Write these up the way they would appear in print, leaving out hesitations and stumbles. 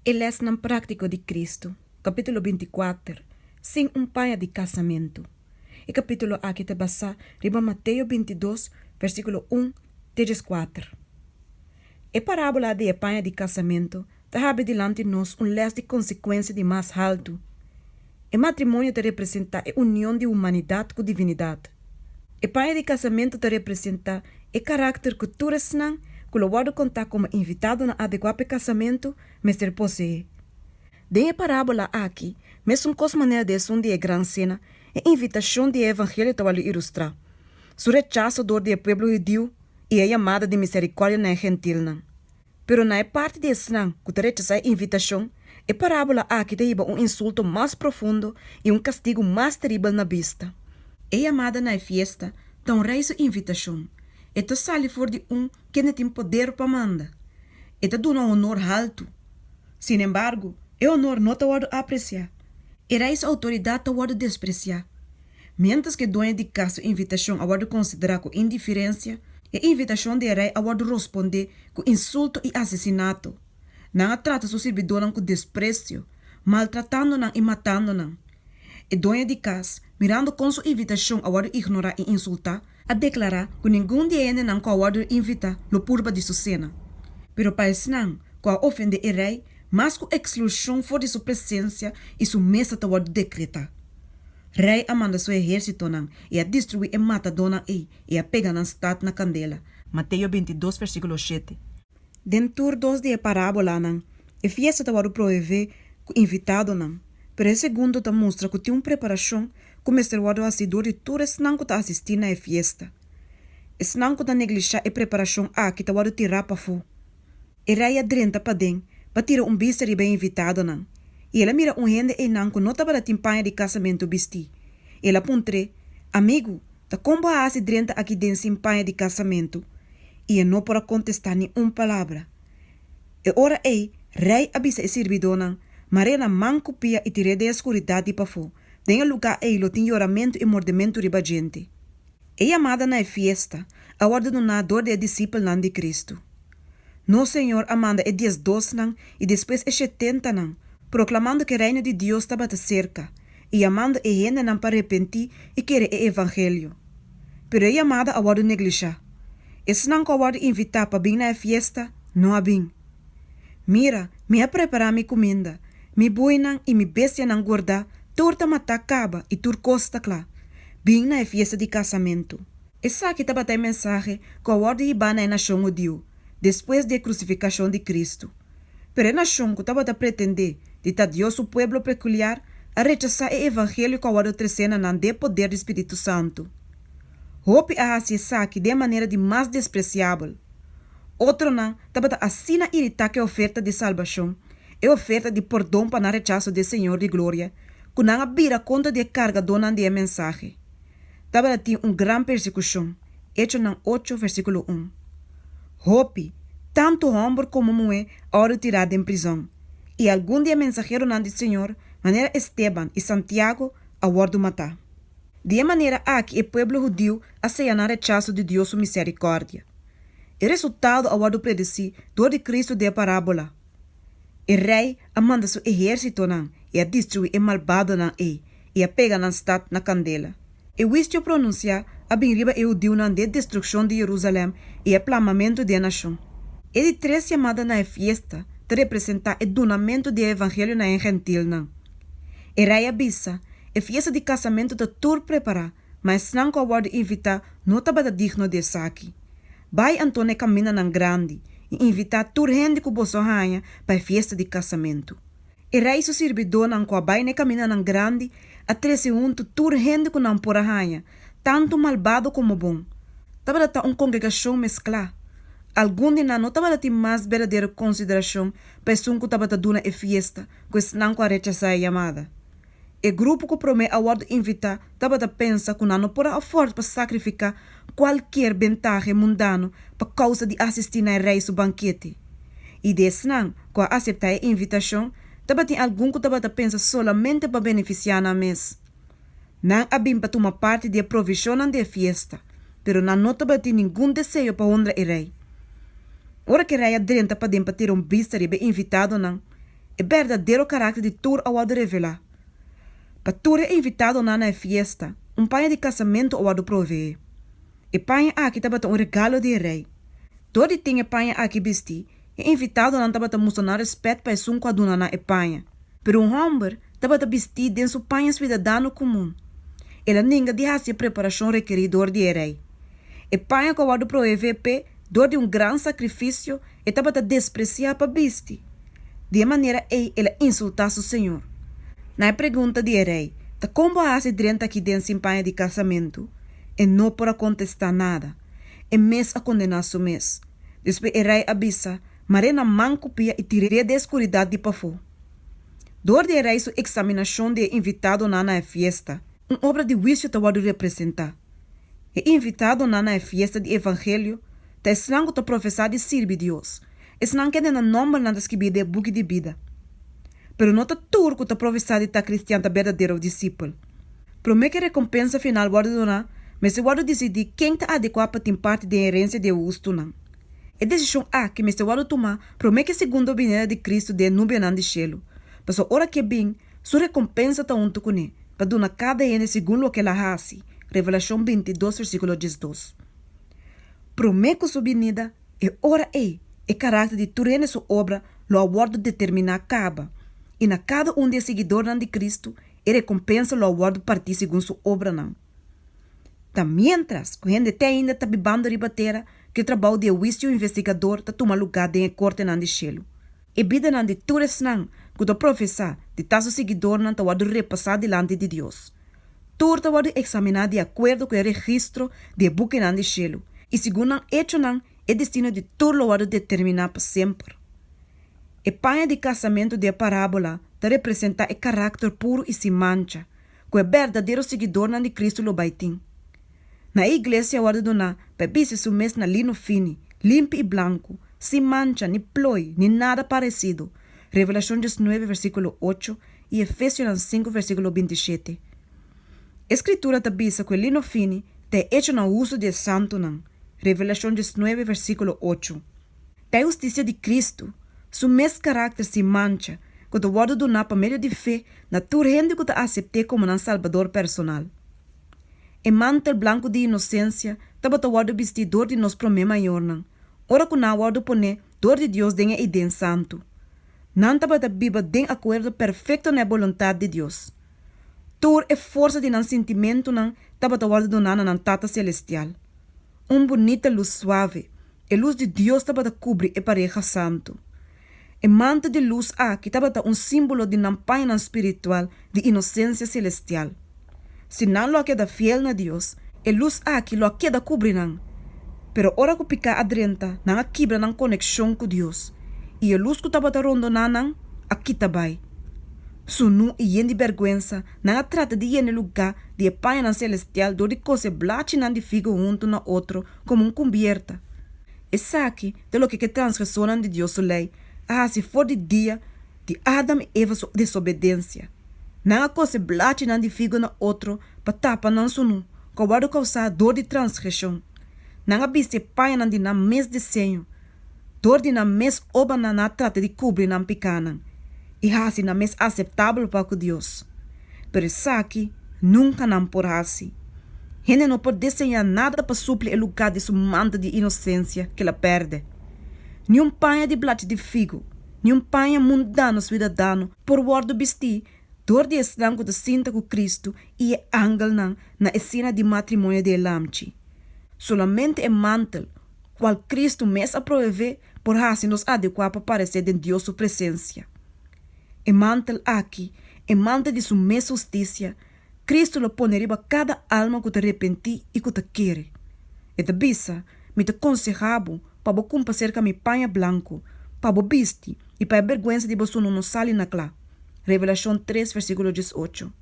Elesnam prático de Cristo, capítulo 24, sem panha de casamento. E capítulo aqui te basa, riba Mateus 22, versículo 1, 4. E parábola de panha de casamento, te habe delante nós les de consequência de mais alto. E matrimônio te representa a união de humanidade com divinidade. E panha de casamento te representa o carácter que tu resnan, que lo guardo contar como invitado na adequado casamento, mas ter possui. De a parábola aqui, mesmo com maneira de som de grande cena, a invitação de evangelho para ilustrar. Su rechazo do povo judeu e a chamada de misericórdia na gentil não. Pero na parte de não, que te rechaça a invitação, a parábola aqui te iba insulto mais profundo e castigo mais terrível na vista. A chamada na fiesta, tão rei sua invitação. E te sale for de que não tem poder para mandar. E te dá honor alto. Sin embargo, o honor não te pode apreciar. E rei autoridade te pode despreciar. Mientras que dono de casa invitação a pode considerar com indiferença, a invitação de rei a pode responder com insulto e assassinato. Não trata seu servidor com desprezo, maltratando e matando. E dono de casa, mirando com sua invitação a pode ignorar e insultar, a declarar que nenhum de eles não pode invitar lo purba de sua cena. Pero para isso não, que a ofende o rei, mas com exclusão fora de sua presença e sua mesa te pode decretar. Rei amanda seu exército não, e a destruir e mata dona e a pega na estado na candela. Mateus 22, versículo 7. Dentro dos de parábola não, a fiesta te pode prover com invitado não, pero o segundo te mostra que tem uma preparação como este wado assidor de todos não que assistir na fiesta. Es não que negligenciar a preparação que te wado tirar para fora. E rei adrenta para dentro, para tirar bicho e bem invitado não. E ela mira gente e não que não estava de timpanha de casamento bisti. Ela apontre, amigo, tá como a drenta aqui dentro timpanha de casamento. E não pode contestar nem palavra. E ora rei avisa e servidor não, mas ela manco pia e tira de escuridade para fora. Tenha lugar lo tem oramento e mordimento riba gente. E amada na fiesta, a ordem do nadador de discípulo de Cristo. No Senhor amanda 10 nan e depois 70 nan, proclamando que o reino de Deus estava cerca, e amando e gente nan para arrepentir e querer o evangelho. Pero a amada a ordem negligenciar. Esse não que a ordem invitar para vir na fiesta, não a vir. Mira, me a preparar minha comida, me boi nan e me bestia nan guardar, torta matar caba e tur costa clá. Bem na fiesta de casamento. Essa aqui estava a mensagem que a ordem iba na nação judeu, depois da crucificação de Cristo. Pero a nação que estava a pretender de Deus o povo peculiar a rechazar o evangelho que a ordem trecena não de poder do Espírito Santo. Hope a essa aqui de maneira de mais despreciável. Outro não estava assim a irritar que a oferta de salvação e oferta de perdão para o rechaço do Senhor de glória, que não abira conta de carga dona de mensagem. Estava tinha grande persecução. Hechos 8, versículo 1. Hope, tanto homem como mulher, hora tirada em prisão. E algum dia mensageiro não do Senhor, maneira Esteban e Santiago, a ordem matar. De maneira que o povo judeu aceia na rechaço de Deus sua misericórdia. O resultado a ordem predeci, do de Cristo de parábola. O rei amanda seu exército não, e a destruir o malvado não e a pega na estado na candela. E o isto pronunciar a bem riba e o dio não de destruição de Jerusalém e aplamamento da nação. E de 3 chamadas na fiesta, te representa o donamento do evangelho na gentil não. E rei avisa, a fiesta de casamento de tur preparar, mas não que a ordem invitar não estava digno de saque. Vai Antônio camina na grande e invitar tur gente que você ranha para a fiesta de casamento. E rei seu servidor não que vai camina na grande a 13 tur gente que não por ranha, tanto malvado como bom. Estava uma congregação mesclada. Algum de nós não estava ter mais verdadeira consideração para o que estava dando a fiesta, pois não a rechazar a chamada. O grupo que promete a ordem invitar estava a pensar que não pode força para sacrificar qualquer vantagem mundano por causa de assistir na rei seu banquete. E desse não, com a aceitar a invitação, estava tem algum que estava a pensar solamente para beneficiar na mesa. Não havia para tomar parte da provisão da fiesta, pero não estava ter nenhum desejo para honrar o rei. Ora que rei adrenta para ter vista e bem invitado não, o verdadeiro caráter de tur awado revelar. Para tur é invitado na fiesta, panha de casamento awado provee. E panha aqui tabata regalo de rei. Todo tinha panha aqui vesti, é invitado na tabata mostrar respeito para a quaduna na panha. Pero homem tabata vesti dentro panha cidadano comum. Ela ninga de a preparação requeridor de rei. E panha que awado provee pe dor de grande sacrifício e tabata despreciar para vesti. De maneira ela insultasse o Senhor. Na pergunta de rei, tá como a se drenta aqui dentro em panha de casamento? E não para contestar nada. E mês a condenar seu mês. Depois o rei avisa, marena mancupia e tiraria da escuridade de pafo. Dor de rei sua examinação de invitado na fiesta, obra de juízo te pode representar. E invitado na fiesta de evangelho, tá eslango te professar de servir Deus. Eslang que na nome na describir de book de vida. Pero não tá turco te professar de ta cristiano verdadeiro discípulo. Promete que a recompensa final guarda donar, mas se guarda decidir quem tá adequado para ter parte da herência de Augusto não. E decisão A que me se guarda tomar, promete que segundo a vinda de Cristo de nube não de cielo. Mas a hora que bem, sua recompensa tá unto com ele, para donar cada ene segundo o que ela hace. Revelação 22, versículo 12. Promete que sua vinda é hora e caráter de turene sua obra, lo aguardo determinar acaba. E na cada de seguidor de Cristo, e recompensa lo aguardo partir segundo sua obra não. Da mientras, que gente até ainda está bibando ribatera, que o trabalho de juízo investigador está tomando lugar de corte não de cielo. E vida não de tures não, que o professor de taso seguidor não está wado repassar delante de Deus. Tur está wado examinar de acordo com o registro de buque não de cielo. E segundo não hecho não, é destino de tur lo wado determinar para sempre. E panha de casamento de parábola te representa o caráter puro e sem mancha, que o verdadeiro seguidor de Cristo lo baitim. Na igreja o donar, bebisse su mês na lino fini, limpo e branco, sem mancha, ni ploi, ni nada parecido. Revelação 19, versículo 8 e Efésios 5, versículo 27. Escritura te bisa que o lino fini te hecho no uso de santo não. Revelação 19, versículo 8. Da justiça de Cristo, su mes carácter sem mancha, que te wado donar para meio de fé, na tua rende que te aceite como um salvador personal. E mantel branco de inocência, taba te wado vestidor de nos promê maior não. Ora que na wado pone, dor de Deus denha e den santo. Não taba te biba den acordo perfeito na vontade de Deus. Tur é força de nan sentimento não, taba te wado donar na tata celestial. Bonita luz suave, e luz de Deus taba te cobrir e pareja santo. E manto de luz que taba te símbolo de nan paina espiritual de inocência celestial. Se não lo queda fiel na Deus, e luz que lo queda cobrir não. Pero ora que pica adrenta, não a quebra nan conexão com Deus. E a luz que taba te rondo não, aqui tabai. Sunu e yen de vergüenza, não a trata de yen lugar de paina celestial do de cose blachi nan de figo junto na outro como cubierta. E saque de lo que transgressoram de Deus lei, se for de dia de Adam e Eva desobediência. Não a cose blachi nan de figo na outro, para tapa nan sunu, que vai causar dor de transgressão. Não a biste paina de na mes desenho, dor de na mes oba na trata de cobrir nan picana. E assim na mes aceitável para Deus. Pero saque nunca não por assim. Ele não pode desenhar nada para suplir o lugar de sua manta de inocência que ela perde. Nenhum panha de blate de figo, nenhum panha mundano cidadano por guardo vestir, dor de estrango de cinta com Cristo e angel na escena de matrimônio de Lamchi. Solamente é mantel, qual Cristo mes aprove por assim nos adequar para parecer em Deus sua presença. E mantel aqui, e mantel de sua mes justiça, Cristo lo poneria cada alma que te arrepenti e que te quer. E te bisa, me te aconsejabo para bo comparecer com mi panha branco, para bo bisti e para a vergüenza de você não sair na clá. Revelação 3, versículo 18.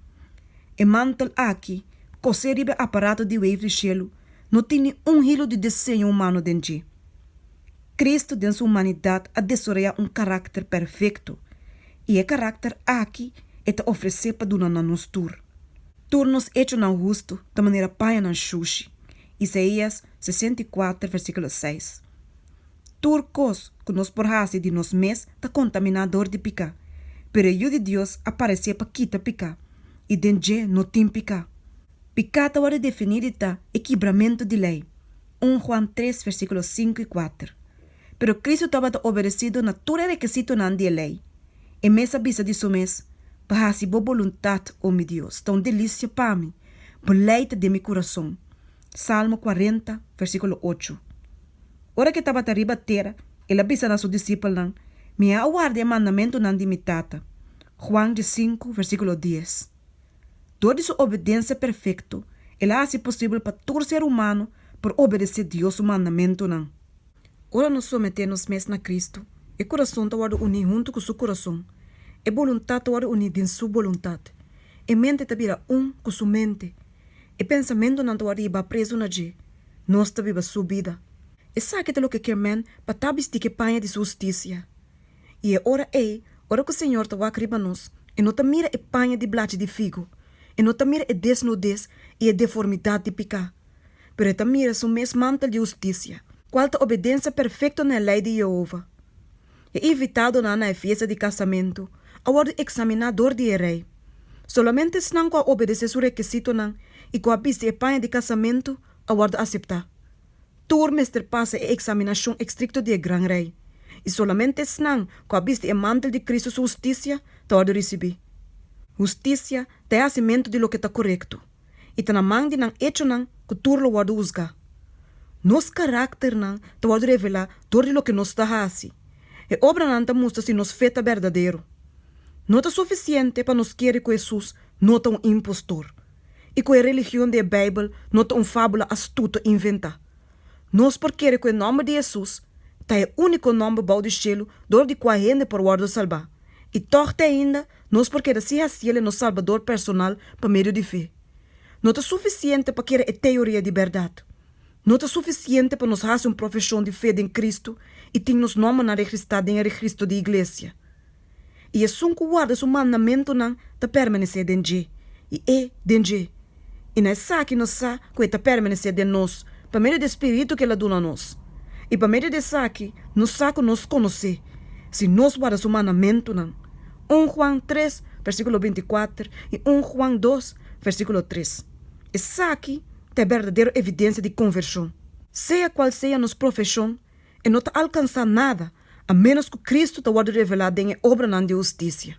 E mantel aqui, coseria aparato de wave de cielo, não tem hilo de desenho humano dentro. Cristo, dentro sua humanidade, adesseria carácter perfeito. E o carácter aqui é te oferecer para donar nos tur. Tur nos hecho na justo, da maneira paia na xuxi. Isaías 64, versículo 6. Tur cos que nos porrase de nos mes, ta contaminador de pica. pero o de Deus aparecia para quita picar, e denje não tem picar. Picata era definida e quebramento de lei. 1 Juan 3, versículos 5 e 4. Pero Cristo estava obedecido na todo requisito na lei. E mesa bisa de sumes, para si boa vontade, oh meu Deus, tão delícia para mim, boleita de meu coração. Salmo 40, versículo 8. Ora que estava arriba terra, ela bisa na sua discípula, me aguarde o mandamento nan de mitata. Juan 5, versículo 10. Toda sua obediência perfeita, ela hace possível para todo ser humano por obedecer Deus o mandamento nan. Ora nos sometemos mesmo na Cristo, e coração está unido junto com seu coração, e vontade está unida em sua vontade, e mente está vira com sua mente, e pensamento não está preso na G, nós está viva sua vida. E sabe que é o que quer men para tabis de que panha de sua justiça. E é ora que o Senhor está arriba nós, e não está mira e panha de blate de figo, e não está mira e desnudez e a deformidade de picar, pero está mira seu mesmo mantel de justiça, qual está obediência perfeita na lei de Jeová. É evitado na festa de casamento, a hora de examinador de rei. Solamente se não obedecer seu requisito não, e com a pista e panha de casamento, a hora de aceitar. Tur mestre passa a examinação estricta de gran rei. E solamente se não, com a pista e mantel de Cristo sua justiça, a hora de receber. Justiça é acimento de lo que está correto. E está na mão de não hecho não, que tur lo hora de usgar. Nos carácter não, a hora de revelar todo lo que nos está fazendo. E obra não está mostra se nos feita verdadeiro. Não é suficiente para nos querer com Jesus, não é um impostor. E com a religião da Bíblia, não é uma fábula astuta inventa. Nós por querer com o nome de Jesus, é o único nome bom de cielo, dor de qual gente por guarda salvar. E torta ainda, nós por querer se hacer no salvador personal por meio de fé. Não é suficiente para querer a teoria de verdade. Não é suficiente para nos fazer uma profissão de fé em Cristo e ter nos nome na registrado em registro de igreja. E é só que guarda seu mandamento não está permanecer dentro. E é dentro. E não é só que nos sabe que está permanecer dentro nós, por meio do Espírito que Ele dá a nós. E por meio de saque, nos sabe nos conhecer, se nós guarda seu mandamento não. 1 Juan 3, versículo 24 e 1 Juan 2, versículo 3. E saque é verdadeira evidência de conversão. Seja qual seja nossa profissão, e não está alcançar nada, a menos que Cristo te guarde revelado em obra de justiça.